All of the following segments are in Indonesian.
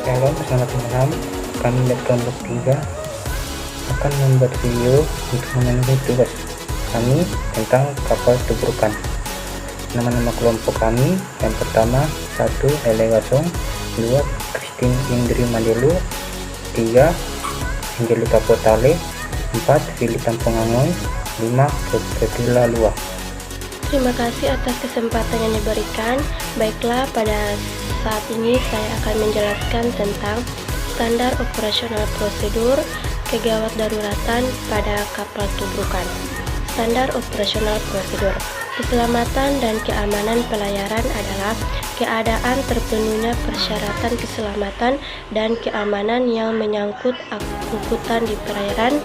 Halo, selamat malam. Kami dari kelompok 3 akan membuat video untuk memenuhi tugas kami tentang kapal tubrukan. Nama-nama kelompok kami: yang pertama 1. Ele Gasong, 2. Christine Indri Mandelu, 3. Angelika Potale, 4. Fili Tampungangoy, 5. Kekila Lua. Terima kasih atas kesempatan yang diberikan. Baiklah, pada saat ini saya akan menjelaskan tentang standar operasional prosedur kegawat daruratan pada kapal tubrukan. Standar operasional prosedur keselamatan dan keamanan pelayaran adalah keadaan terpenuhnya persyaratan keselamatan dan keamanan yang menyangkut angkutan di perairan,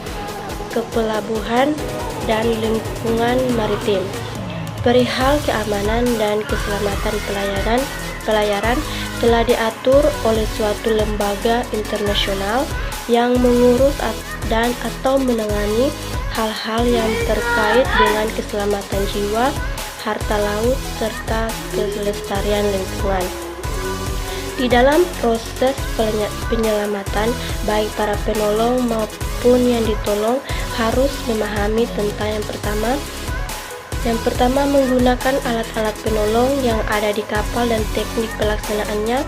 kepelabuhan, dan lingkungan maritim. Perihal keamanan dan keselamatan pelayaran telah diatur oleh suatu lembaga internasional yang mengurus dan atau menangani hal-hal yang terkait dengan keselamatan jiwa, harta laut, serta kelestarian lingkungan. Di dalam proses penyelamatan, baik para penolong maupun yang ditolong harus memahami tentang yang pertama menggunakan alat-alat penolong yang ada di kapal dan teknik pelaksanaannya.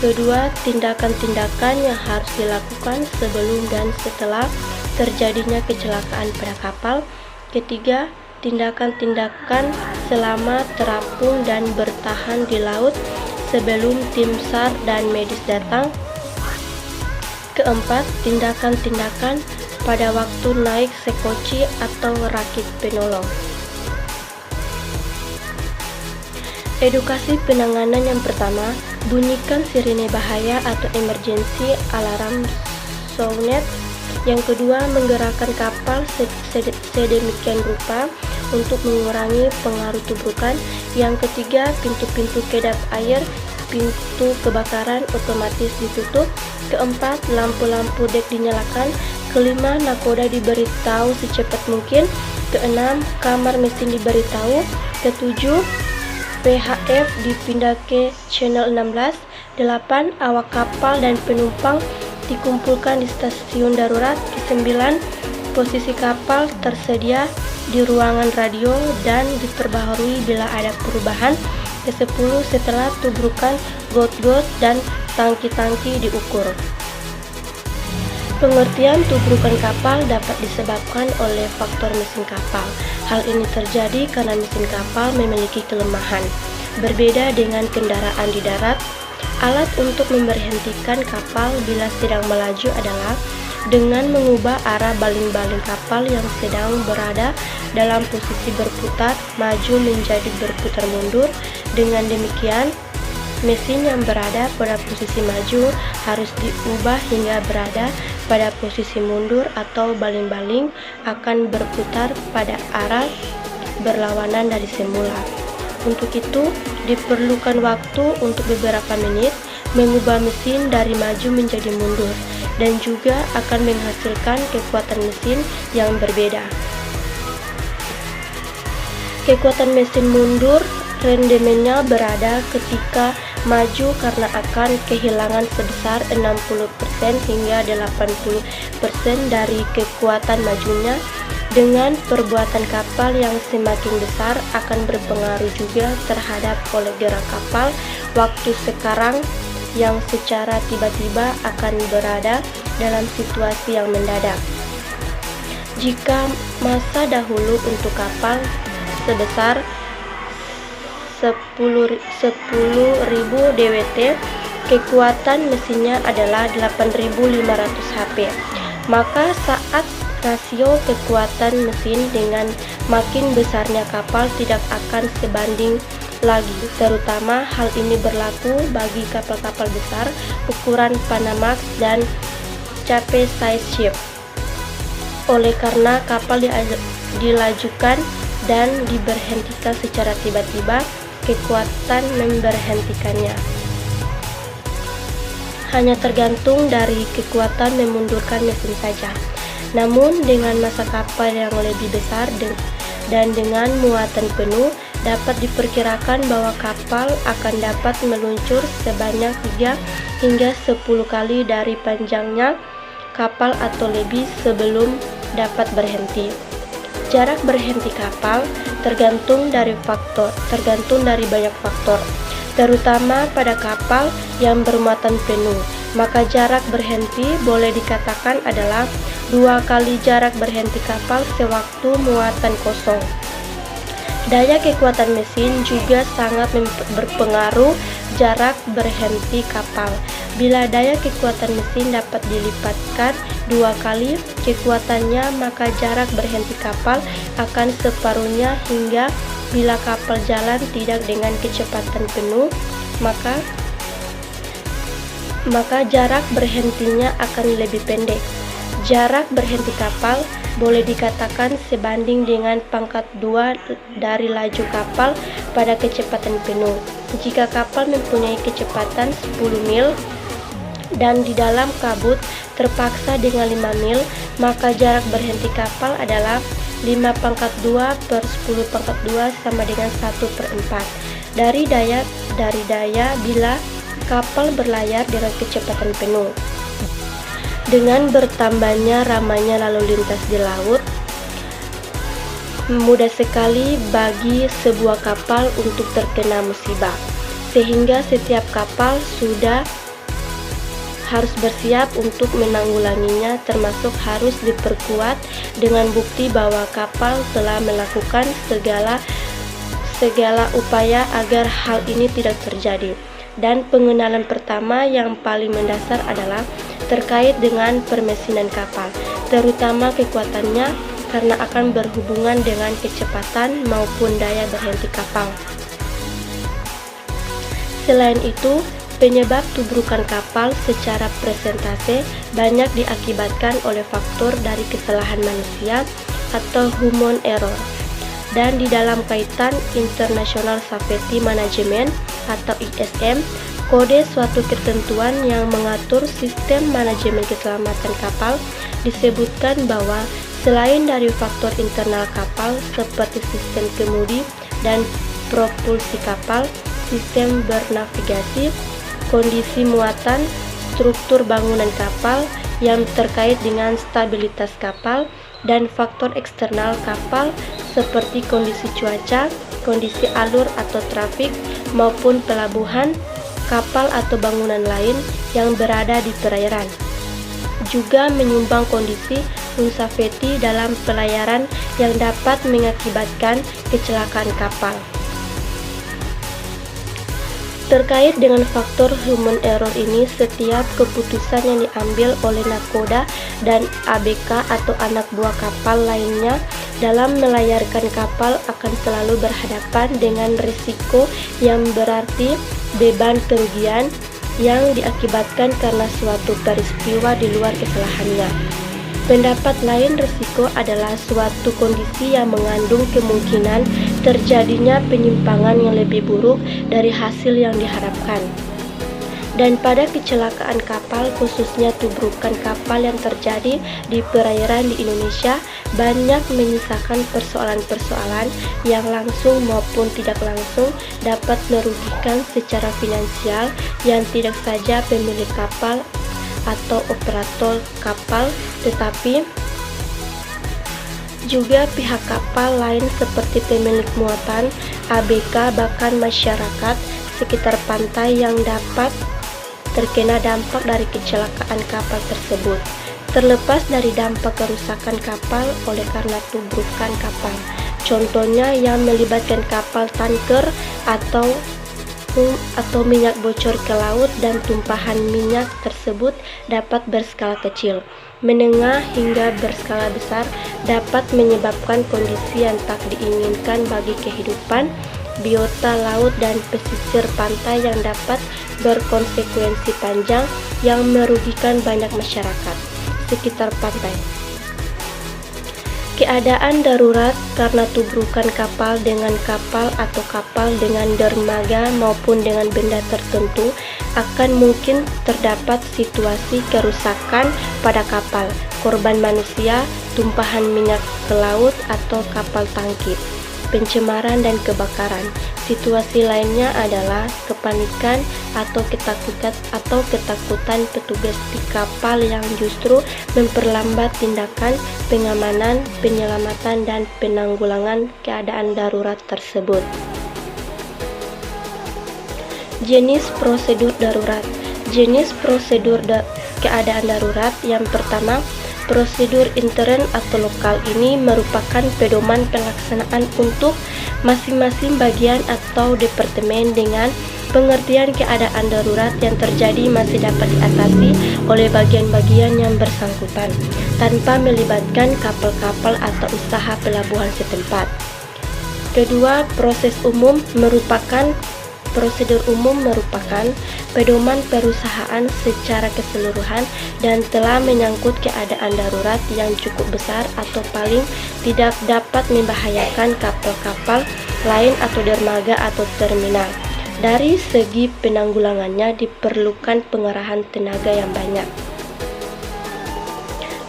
Kedua, tindakan-tindakan yang harus dilakukan sebelum dan setelah terjadinya kecelakaan pada kapal. Ketiga, tindakan-tindakan selama terapung dan bertahan di laut sebelum tim SAR dan medis datang. Keempat, tindakan-tindakan pada waktu naik sekoci atau rakit penolong. Edukasi penanganan yang pertama, bunyikan sirine bahaya atau emergency alarm soundnet. Yang kedua, menggerakkan kapal sedemikian rupa untuk mengurangi pengaruh tubrukan. Yang ketiga, pintu-pintu kedap air, pintu kebakaran otomatis ditutup. Keempat, lampu-lampu dek dinyalakan. Kelima, nakoda diberitahu secepat mungkin. Keenam, kamar mesin diberitahu. Ketujuh, PHF dipindah ke channel 16. 8. Awak kapal dan penumpang dikumpulkan di stasiun darurat. Ke-9. Posisi kapal tersedia di ruangan radio dan diperbaharui bila ada perubahan. Ke-10. Setelah tubrukan, got-got dan tangki-tangki diukur. Pengertian tubrukan kapal dapat disebabkan oleh faktor mesin kapal. Hal ini terjadi karena mesin kapal memiliki kelemahan. Berbeda dengan kendaraan di darat, alat untuk memberhentikan kapal bila sedang melaju adalah dengan mengubah arah baling-baling kapal yang sedang berada dalam posisi berputar maju menjadi berputar mundur. Dengan demikian, mesin yang berada pada posisi maju harus diubah hingga berada pada posisi mundur atau baling-baling akan berputar pada arah berlawanan dari semula. Untuk itu, diperlukan waktu untuk beberapa menit mengubah mesin dari maju menjadi mundur dan juga akan menghasilkan kekuatan mesin yang berbeda. Kekuatan mesin mundur rendemennya berada ketika maju karena akan kehilangan sebesar 60% hingga 80% dari kekuatan majunya. Dengan perbuatan kapal yang semakin besar akan berpengaruh juga terhadap oleh gerak kapal. Waktu sekarang yang secara tiba-tiba akan berada dalam situasi yang mendadak. Jika masa dahulu untuk kapal sebesar 10.000 DWT, kekuatan mesinnya adalah 8.500 HP. Maka saat rasio kekuatan mesin dengan makin besarnya kapal tidak akan sebanding lagi. Terutama hal ini berlaku bagi kapal-kapal besar ukuran Panamax dan Capesize ship. Oleh karena kapal dilajukan dan diberhentikan secara tiba-tiba, kekuatan memberhentikannya hanya tergantung dari kekuatan memundurkan mesin saja. Namun dengan massa kapal yang lebih besar dan dengan muatan penuh, dapat diperkirakan bahwa kapal akan dapat meluncur sebanyak 3 hingga 10 kali dari panjangnya kapal atau lebih sebelum dapat berhenti. Jarak berhenti kapal tergantung dari banyak faktor, terutama pada kapal yang bermuatan penuh. Maka jarak berhenti boleh dikatakan adalah 2 kali jarak berhenti kapal sewaktu muatan kosong. Daya kekuatan mesin juga sangat berpengaruh jarak berhenti kapal. Bila daya kekuatan mesin dapat dilipatkan 2 kali kekuatannya, maka jarak berhenti kapal akan separuhnya, hingga bila kapal jalan tidak dengan kecepatan penuh, maka jarak berhentinya akan lebih pendek. Jarak berhenti kapal boleh dikatakan sebanding dengan pangkat 2 dari laju kapal pada kecepatan penuh. Jika kapal mempunyai kecepatan 10 mil dan di dalam kabut terpaksa dengan 5 mil, maka jarak berhenti kapal adalah 5 pangkat 2 per 10 pangkat 2 sama dengan 1/4 dari daya bila kapal berlayar dengan kecepatan penuh. Dengan bertambahnya ramainya lalu lintas di laut, mudah sekali bagi sebuah kapal untuk terkena musibah, sehingga setiap kapal sudah harus bersiap untuk menanggulanginya, termasuk harus diperkuat dengan bukti bahwa kapal telah melakukan segala upaya agar hal ini tidak terjadi. Dan pengenalan pertama yang paling mendasar adalah terkait dengan permesinan kapal, terutama kekuatannya, karena akan berhubungan dengan kecepatan maupun daya berhenti kapal. Selain itu, penyebab tubrukan kapal secara persentase banyak diakibatkan oleh faktor dari kesalahan manusia atau human error. Dan di dalam kaitan International Safety Management atau ISM, kode suatu ketentuan yang mengatur sistem manajemen keselamatan kapal, disebutkan bahwa selain dari faktor internal kapal seperti sistem kemudi dan propulsi kapal, sistem bernavigasi, kondisi muatan, struktur bangunan kapal yang terkait dengan stabilitas kapal, dan faktor eksternal kapal seperti kondisi cuaca, kondisi alur atau trafik, maupun pelabuhan, kapal atau bangunan lain yang berada di perairan, juga menyumbang kondisi unsafety dalam pelayaran yang dapat mengakibatkan kecelakaan kapal. Terkait dengan faktor human error ini, setiap keputusan yang diambil oleh nakoda dan ABK atau anak buah kapal lainnya dalam melayarkan kapal akan selalu berhadapan dengan risiko yang berarti beban kerugian yang diakibatkan karena suatu peristiwa di luar kesalahannya. Pendapat lain, risiko adalah suatu kondisi yang mengandung kemungkinan terjadinya penyimpangan yang lebih buruk dari hasil yang diharapkan. Dan pada kecelakaan kapal, khususnya tubrukan kapal yang terjadi di perairan di Indonesia, banyak menyisakan persoalan-persoalan yang langsung maupun tidak langsung dapat merugikan secara finansial yang tidak saja pemilik kapal atau operator kapal, tetapi juga pihak kapal lain seperti pemilik muatan, ABK, bahkan masyarakat sekitar pantai yang dapat terkena dampak dari kecelakaan kapal tersebut. Terlepas dari dampak kerusakan kapal oleh karena tubrukan kapal, contohnya yang melibatkan kapal tanker atau minyak bocor ke laut, dan tumpahan minyak tersebut dapat berskala kecil, menengah hingga berskala besar, dapat menyebabkan kondisi yang tak diinginkan bagi kehidupan biota laut dan pesisir pantai yang dapat berkonsekuensi panjang yang merugikan banyak masyarakat sekitar pantai. Keadaan darurat karena tubrukan kapal dengan kapal atau kapal dengan dermaga maupun dengan benda tertentu, akan mungkin terdapat situasi kerusakan pada kapal, korban manusia, tumpahan minyak ke laut, atau kapal tangkip. pencemaran dan kebakaran. Situasi lainnya adalah kepanikan atau ketakutan petugas di kapal yang justru memperlambat tindakan pengamanan, penyelamatan, dan penanggulangan keadaan darurat tersebut. Jenis prosedur darurat. Jenis prosedur keadaan darurat yang pertama, prosedur intern atau lokal. Ini merupakan pedoman pelaksanaan untuk masing-masing bagian atau departemen dengan pengertian keadaan darurat yang terjadi masih dapat diatasi oleh bagian-bagian yang bersangkutan tanpa melibatkan kapal-kapal atau usaha pelabuhan setempat. Kedua, prosedur umum merupakan pedoman perusahaan secara keseluruhan dan telah menyangkut keadaan darurat yang cukup besar atau paling tidak dapat membahayakan kapal-kapal lain atau dermaga atau terminal. Dari segi penanggulangannya diperlukan pengerahan tenaga yang banyak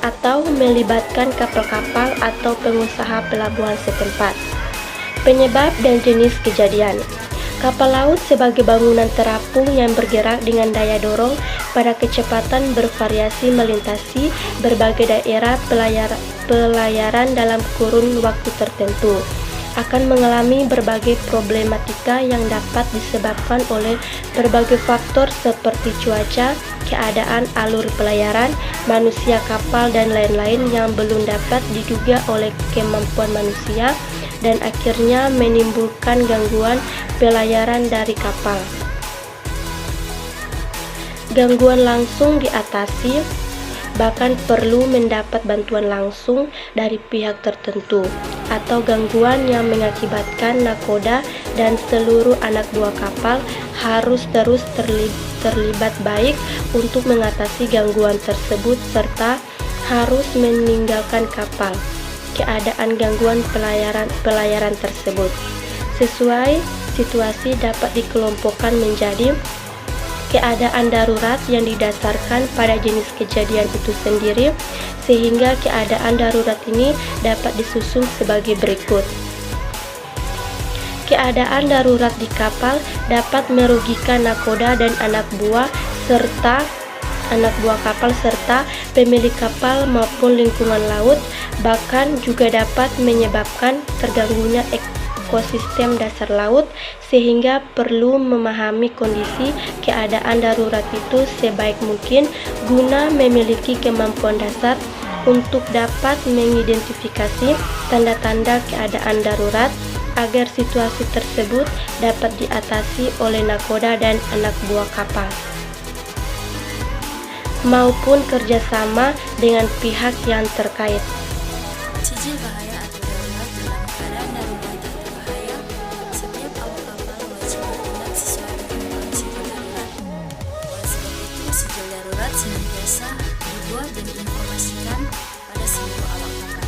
atau melibatkan kapal-kapal atau pengusaha pelabuhan setempat. Penyebab dan jenis kejadian. Kapal laut sebagai bangunan terapung yang bergerak dengan daya dorong pada kecepatan bervariasi melintasi berbagai daerah pelayaran dalam kurun waktu tertentu akan mengalami berbagai problematika yang dapat disebabkan oleh berbagai faktor seperti cuaca, keadaan alur pelayaran, manusia kapal, dan lain-lain yang belum dapat diduga oleh kemampuan manusia dan akhirnya menimbulkan gangguan pelayaran dari kapal. Gangguan langsung diatasi, bahkan perlu mendapat bantuan langsung dari pihak tertentu, atau gangguan yang mengakibatkan nakoda dan seluruh anak buah kapal harus terus terlibat baik untuk mengatasi gangguan tersebut serta harus meninggalkan kapal. Keadaan gangguan pelayaran tersebut sesuai situasi dapat dikelompokkan menjadi keadaan darurat yang didasarkan pada jenis kejadian itu sendiri, sehingga keadaan darurat ini dapat disusun sebagai berikut. Keadaan darurat di kapal dapat merugikan nakoda dan anak buah kapal serta pemilik kapal maupun lingkungan laut, bahkan juga dapat menyebabkan terganggunya ekosistem dasar laut, sehingga perlu memahami kondisi keadaan darurat itu sebaik mungkin guna memiliki kemampuan dasar untuk dapat mengidentifikasi tanda-tanda keadaan darurat agar situasi tersebut dapat diatasi oleh nakoda dan anak buah kapal maupun kerjasama dengan pihak yang terkait. Sijil bahaya atau darurat dalam keadaan darurat atau bahaya, setiap awak kapal wajib bertindak sesuai dengan kondisi darurat. Oleh sebab itu, sijil darurat senantiasa dibuat dan diinformasikan pada seluruh awak kapal.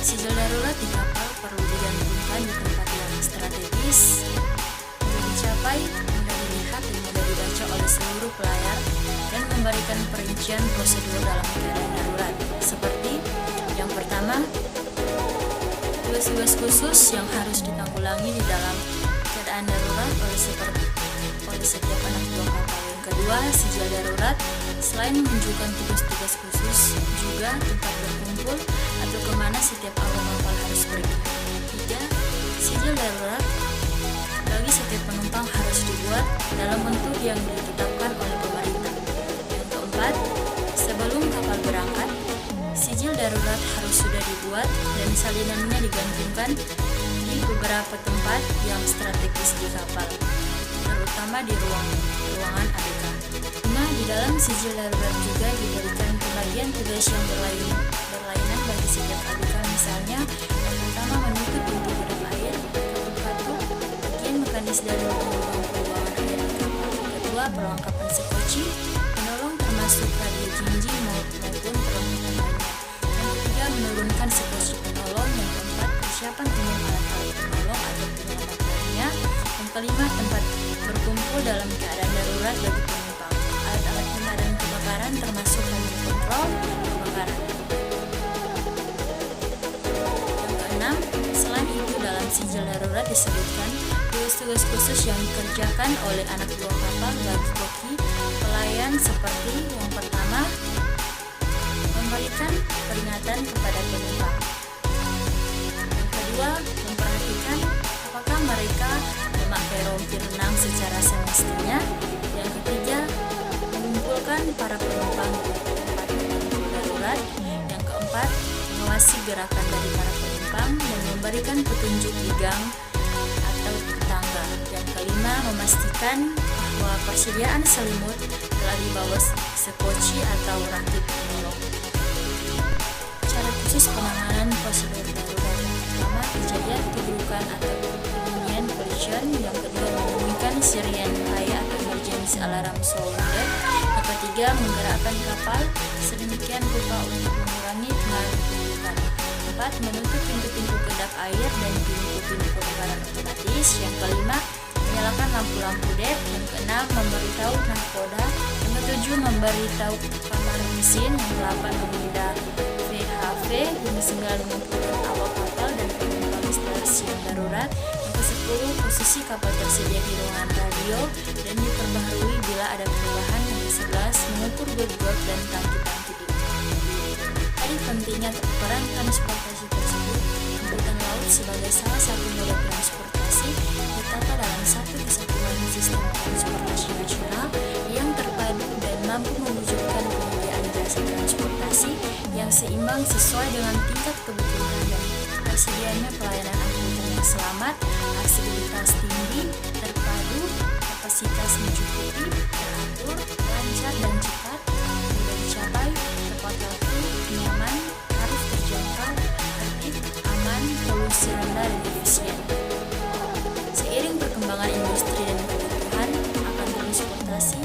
Sijil darurat di kapal perlu digantungkan di tempat yang strategis, mudah dicapai, mudah dilihat, dan mudah dibaca oleh seluruh pelayar, dan memberikan perincian prosedur dalam keadaan darurat, seperti yang pertama, tugas-tugas khusus yang harus ditanggulangi di dalam keadaan darurat oleh setiap anak buah kapal. Yang kedua, sijil darurat selain menunjukkan tugas-tugas khusus, juga tempat berkumpul atau kemana setiap awak kapal harus pergi. Tiga, sijil darurat bagi setiap penumpang harus dibuat dalam bentuk yang ditetapkan oleh pemerintah. Yang keempat, sebelum kapal berangkat, sijil darurat harus sudah dibuat dan salinannya digantungkan di beberapa tempat yang strategis di kapal, terutama di ruangan ABK. 5. Di dalam sijil darurat juga diberikan pembagian tugas yang berlainan bagi setiap ABK, misalnya yang pertama menutup pintu kedap air, katuk-katuk, bagian mekanis dari lubang pembuangan air di kapal. Kedua, perlengkapan sekoci, penolong termasuk radio jinjing maupun perlengkapan lainnya. Yang ketiga, menurunkan sekoci penolong. Yang keempat, persiapan umum alat-alat penolong atau penyelamat lainnya. Yang kelima, tempat berkumpul dalam keadaan darurat bagi penumpang. Alat-alat pemadam kebakaran termasuk mobil kontrol kebakaran. Yang keenam, selain itu dalam sijil disebutkan tugas-tugas khusus yang dikerjakan oleh anak buah kapal bagi koki pelayan seperti yang pertama, memberikan peringatan kepada penumpang. Yang kedua, memperhatikan apakah mereka memakai rompi renang secara semestinya. Yang ketiga, mengumpulkan para penumpang di tempat darurat. Yang keempat, mengawasi gerakan dari para penumpang dan memberikan petunjuk di gang atau tangga. Yang kelima, memastikan bahwa persediaan selimut telah dibawa sekoci atau rakit penolong. Cara khusus penanganan prosedur darurat: yang pertama, kejadian tubrukan atau bunyian collision. Yang kedua, membunyikan sirene bahaya atau emergency alarm sounder. Yang ketiga, menggerakkan kapal sedemikian rupa untuk mengurangi pengaruh tubrukan. 4. Menutup pintu-pintu kedap air dan pintu-pintu pembakaran otomatis. Yang kelima, menyalakan lampu-lampu dep. Yang keenam, memberitahu nahkoda. Yang ketujuh, memberitahu kamar mesin. Yang delapan, memindah VHV. Yang kesembilan, mengumpulkan awak kapal dan penumpang instalasi yang darurat. Yang ke-10, posisi kapal tersedia di ruangan radio dan diperbaharui bila ada perubahan. Yang ke-11, mengukur got-got dan tangki-tangki di Tadi pentingnya peran transportasi tersebut. Angkutan laut sebagai salah satu moda transportasi ditata dalam satu kesatuan sistem transportasi nasional yang terpadu dan mampu mewujudkan penyediaan jasa transportasi yang seimbang sesuai dengan tingkat kebutuhan dan tersedianya pelayanan angkutan yang selamat, aksesibilitas tinggi, terpadu, kapasitas mencukupi, teratur, lancar dan cepat, mudah dicapai, tepat waktu, nyaman, tarif terjangkau, tertib, aman, polusi rendah dan efisien. Seiring perkembangan industri dan kebutuhan akan transportasi,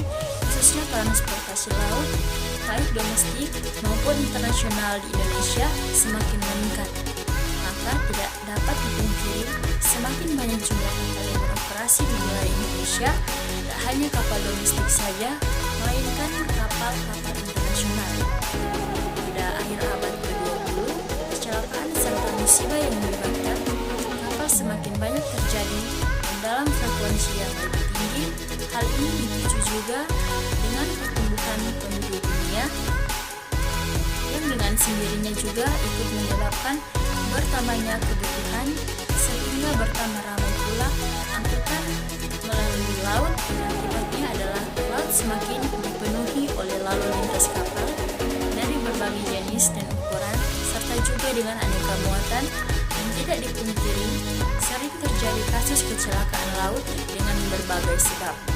khususnya transportasi laut, baik domestik maupun internasional di Indonesia semakin meningkat. Maka tidak dapat dipungkiri semakin banyak jumlah kapal yang beroperasi di wilayah Indonesia, tak hanya kapal domestik saja, melainkan kapal-kapal internasional. Pada akhir abad ke-20, kecelakaan serta musibah yang melibatkan kapal semakin banyak terjadi dan dalam frekuensi yang lebih tinggi. Hal ini dipicu juga dengan pertumbuhan penduduk dunia yang dengan sendirinya juga ikut menyebabkan bertambahnya kebutuhan, sehingga bertambah ramai pula angkutan melalui laut. Akibatnya adalah laut semakin dipenuhi oleh lalu lintas kapal dari berbagai jenis dan ukuran, serta juga dengan aneka muatan. Dan tidak dipungkiri sering terjadi kasus kecelakaan laut dengan berbagai sebab.